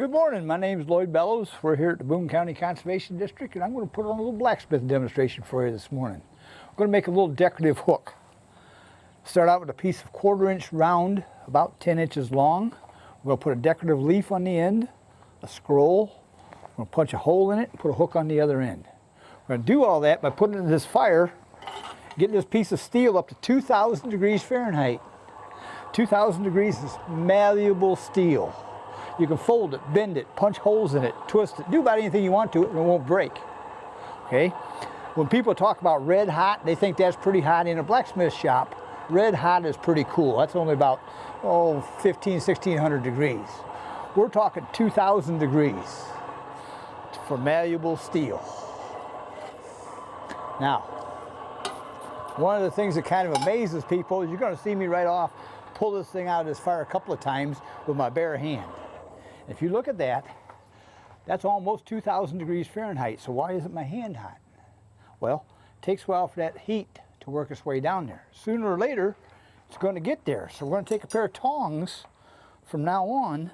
Good morning, my name is Lloyd Bellows. We're here at the Boone County Conservation District, and I'm going to put on a little blacksmith demonstration for you this morning. I'm going to make a little decorative hook. Start out with a piece of 1/4 inch round, about 10 inches long. We're going to put a decorative leaf on the end, a scroll. We're going to punch a hole in it and put a hook on the other end. We're going to do all that by putting it in this fire, getting this piece of steel up to 2,000 degrees Fahrenheit. 2,000 degrees is malleable steel. You can fold it, bend it, punch holes in it, twist it, do about anything you want to it and it won't break. Okay? When people talk about red hot, they think that's pretty hot. In a blacksmith shop, red hot is pretty cool. That's only about 1,600 degrees. We're talking 2,000 degrees for malleable steel. Now, one of the things that kind of amazes people is you're going to see me right off pull this thing out of this fire a couple of times with my bare hand. If you look at that, that's almost 2,000 degrees Fahrenheit. So why isn't my hand hot? Well, it takes a while for that heat to work its way down there. Sooner or later, it's going to get there. So we're going to take a pair of tongs from now on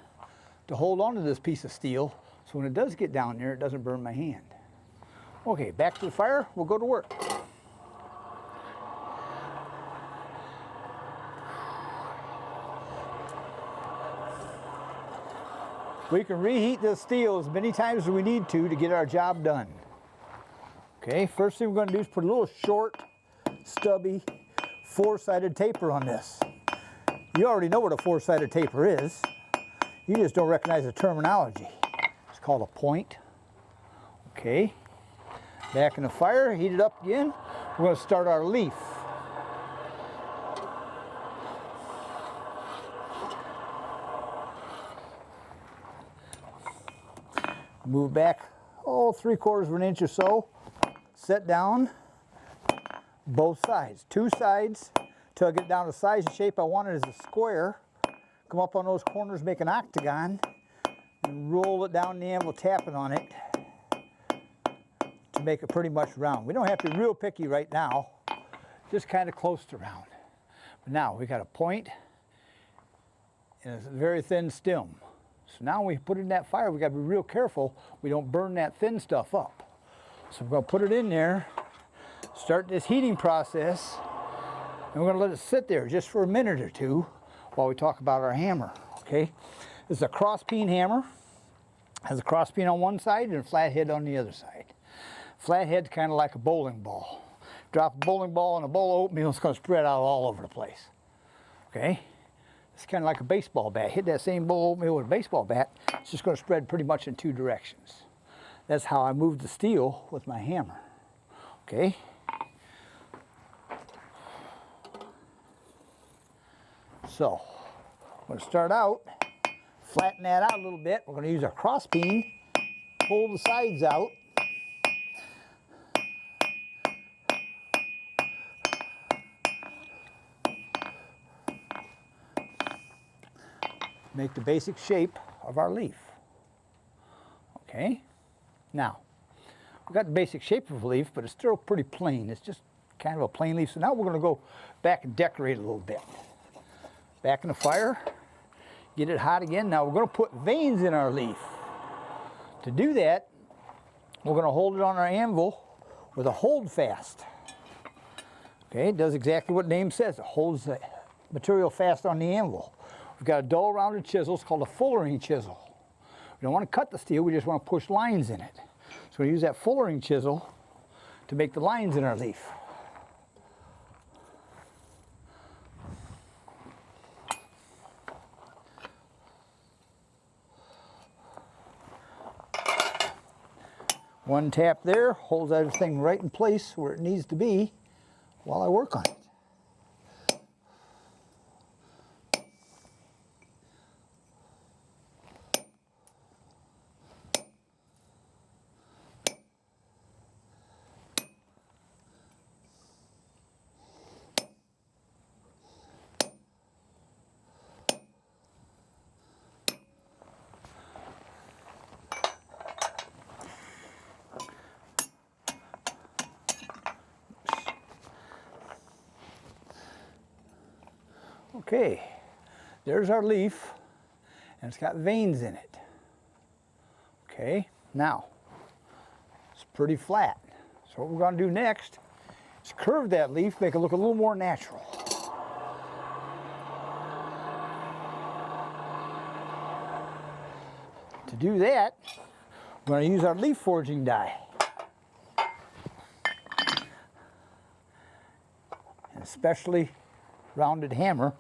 to hold on to this piece of steel so when it does get down there, it doesn't burn my hand. Okay, back to the fire. We'll go to work. We can reheat this steel as many times as we need to get our job done. Okay, first thing we're going to do is put a little short, stubby, 4-sided taper on this. You already know what a 4-sided taper is. You just don't recognize the terminology. It's called a point. Okay, back in the fire, heat it up again. We're going to start our leaf. Move back, 3/4 of an inch or so. Set down both sides, 2 sides, till I get down to the size and shape I want it as a square. Come up on those corners, make an octagon, and roll it down the anvil, tapping on it to make it pretty much round. We don't have to be real picky right now, just kind of close to round. But now we got a point and a very thin stem. So now when we put it in that fire, we got to be real careful we don't burn that thin stuff up. So we're going to put it in there, start this heating process, and we're going to let it sit there just for a minute or two while we talk about our hammer. Okay, this is a cross peen hammer. It has a cross peen on one side and a flat head on the other side. Flat head's kind of like a bowling ball. Drop a bowling ball in a bowl of oatmeal, it's going to spread out all over the place. Okay. It's kind of like a baseball bat. Hit that same bowl of oatmeal with a baseball bat, it's just going to spread pretty much in 2 directions. That's how I move the steel with my hammer. Okay? So, I'm going to start out, flatten that out a little bit. We're going to use our cross peen, pull the sides out. Make the basic shape of our leaf. Okay, now we've got the basic shape of a leaf, but it's still pretty plain. It's just kind of a plain leaf. So now we're going to go back and decorate a little bit. Back in the fire, get it hot again. Now we're going to put veins in our leaf. To do that, we're going to hold it on our anvil with a hold fast. Okay, it does exactly what the name says. It holds the material fast on the anvil. We've got a dull rounded chisel, it's called a fullering chisel. We don't want to cut the steel, we just want to push lines in it. So we use that fullering chisel to make the lines in our leaf. One tap there holds everything right in place where it needs to be while I work on it. Okay, there's our leaf, and it's got veins in it. Okay, now it's pretty flat. So what we're going to do next is curve that leaf, make it look a little more natural. To do that, we're going to use our leaf forging die. An especially rounded hammer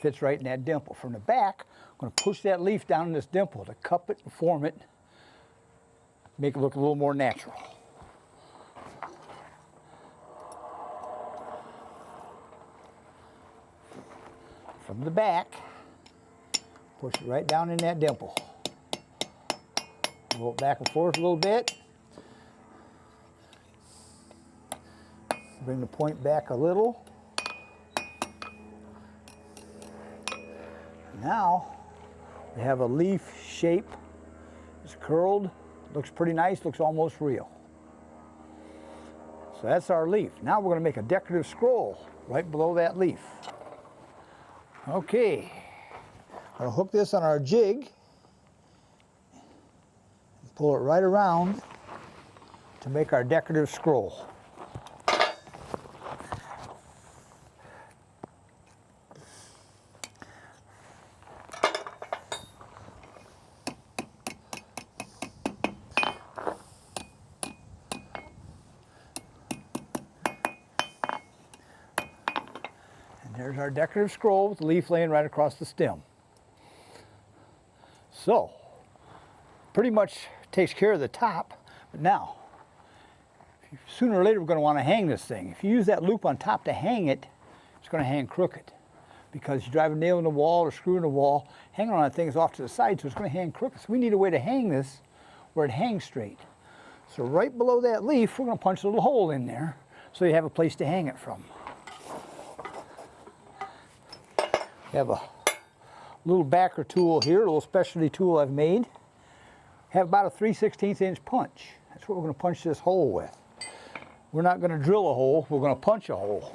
fits right in that dimple. From the back, I'm going to push that leaf down in this dimple to cup it and form it, make it look a little more natural. From the back, push it right down in that dimple. Roll it back and forth a little bit. Bring the point back a little. Now we have a leaf shape. It's curled, looks pretty nice, looks almost real. So that's our leaf. Now we're going to make a decorative scroll right below that leaf. Okay, I'll hook this on our jig, pull it right around to make our decorative scroll. There's our decorative scroll with the leaf laying right across the stem. So, pretty much takes care of the top, but now, sooner or later we're going to want to hang this thing. If you use that loop on top to hang it, it's going to hang crooked. Because you drive a nail in the wall or screw in the wall, hanging on that thing is off to the side, so it's going to hang crooked. So we need a way to hang this where it hangs straight. So right below that leaf, we're going to punch a little hole in there so you have a place to hang it from. I have a little backer tool here, a little specialty tool I've made. Have about a 3/16 inch punch. That's what we're going to punch this hole with. We're not going to drill a hole, we're going to punch a hole.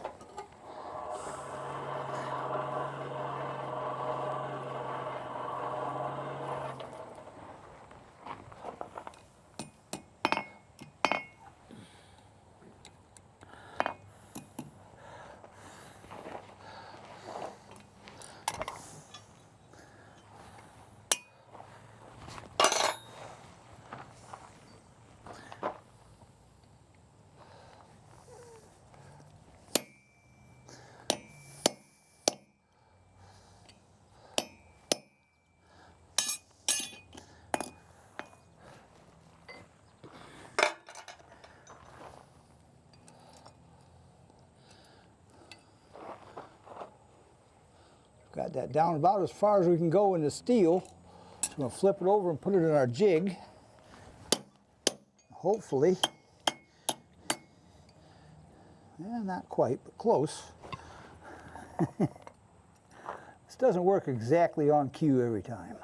Got that down about as far as we can go in the steel. So we're going to flip it over and put it in our jig. Hopefully, not quite, but close. This doesn't work exactly on cue every time.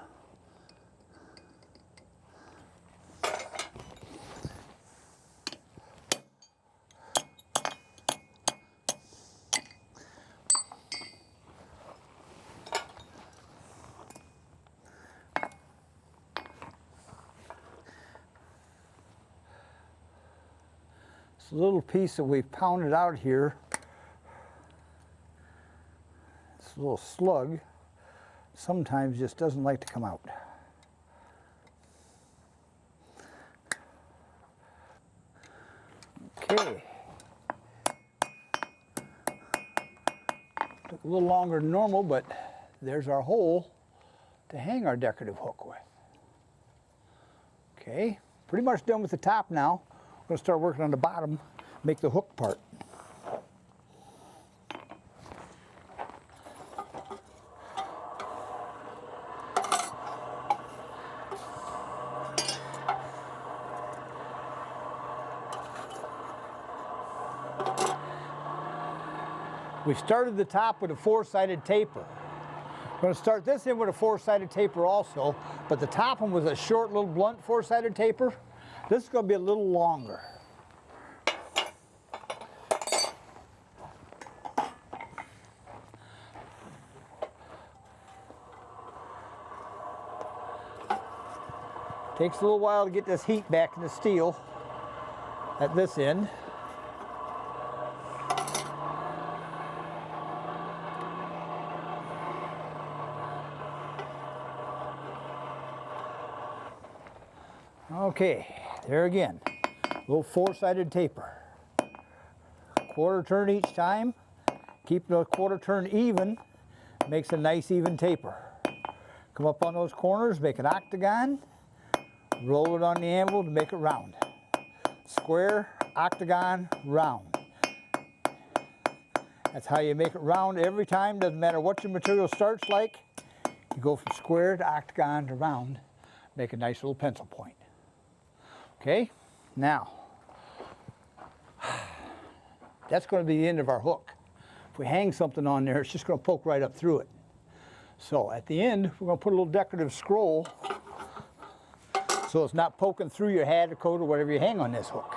This little piece that we've pounded out here, this little slug, sometimes just doesn't like to come out. Okay. Took a little longer than normal, but there's our hole to hang our decorative hook with. Okay, pretty much done with the top now. I'm going to start working on the bottom, make the hook part. We started the top with a 4-sided taper. I'm going to start this in with a 4-sided taper also, but the top one was a short little blunt 4-sided taper. This is going to be a little longer. Takes a little while to get this heat back in the steel at this end. Okay, there again, a little four-sided taper. Quarter turn each time. Keep the quarter turn even, makes a nice even taper. Come up on those corners, make an octagon, roll it on the anvil to make it round. Square, octagon, round. That's how you make it round every time, doesn't matter what your material starts like. You go from square to octagon to round, make a nice little pencil point. Okay, now, that's going to be the end of our hook. If we hang something on there, it's just going to poke right up through it. So at the end, we're going to put a little decorative scroll so it's not poking through your hat or coat or whatever you hang on this hook.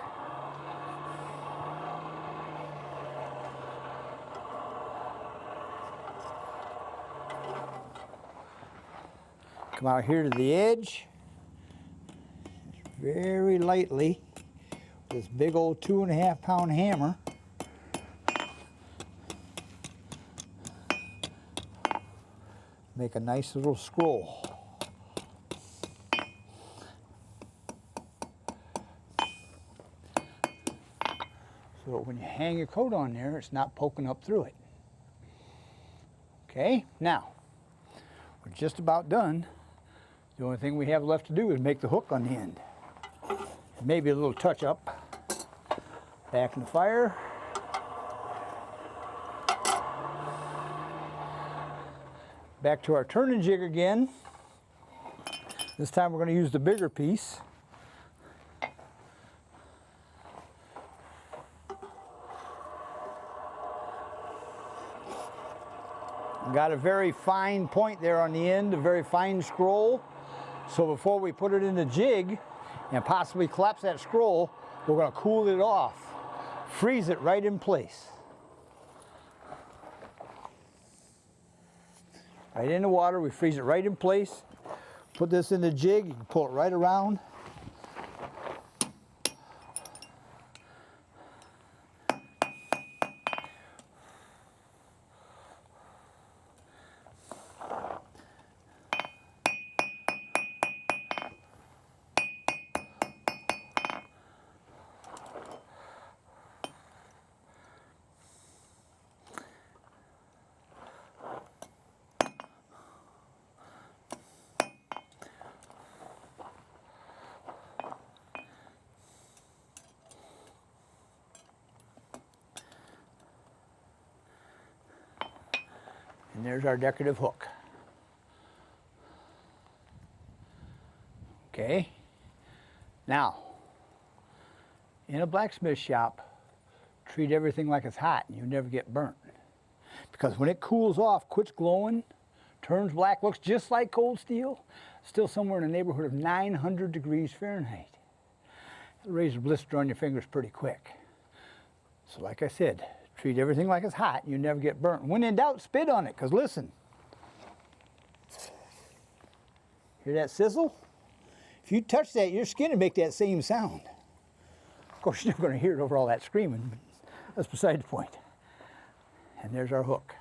Come out here to the edge, very lightly, with this big old 2.5 pound hammer. Make a nice little scroll. So when you hang your coat on there, it's not poking up through it. Okay, now, we're just about done. The only thing we have left to do is make the hook on the end. Maybe a little touch up. Back in the fire. Back to our turning jig again. This time we're going to use the bigger piece. Got a very fine point there on the end, a very fine scroll. So before we put it in the jig and possibly collapse that scroll, we're going to cool it off, freeze it right in place. Right in the water, we freeze it right in place. Put this in the jig, you can pull it right around. And there's our decorative hook. Okay, now, in a blacksmith shop, treat everything like it's hot and you never get burnt. Because when it cools off, quits glowing, turns black, looks just like cold steel, still somewhere in the neighborhood of 900 degrees Fahrenheit. It'll raise a blister on your fingers pretty quick. So like I said, treat everything like it's hot, you never get burnt. When in doubt, spit on it, because listen. Hear that sizzle? If you touch that, your skin will make that same sound. Of course, you're never going to hear it over all that screaming, but that's beside the point. And there's our hook.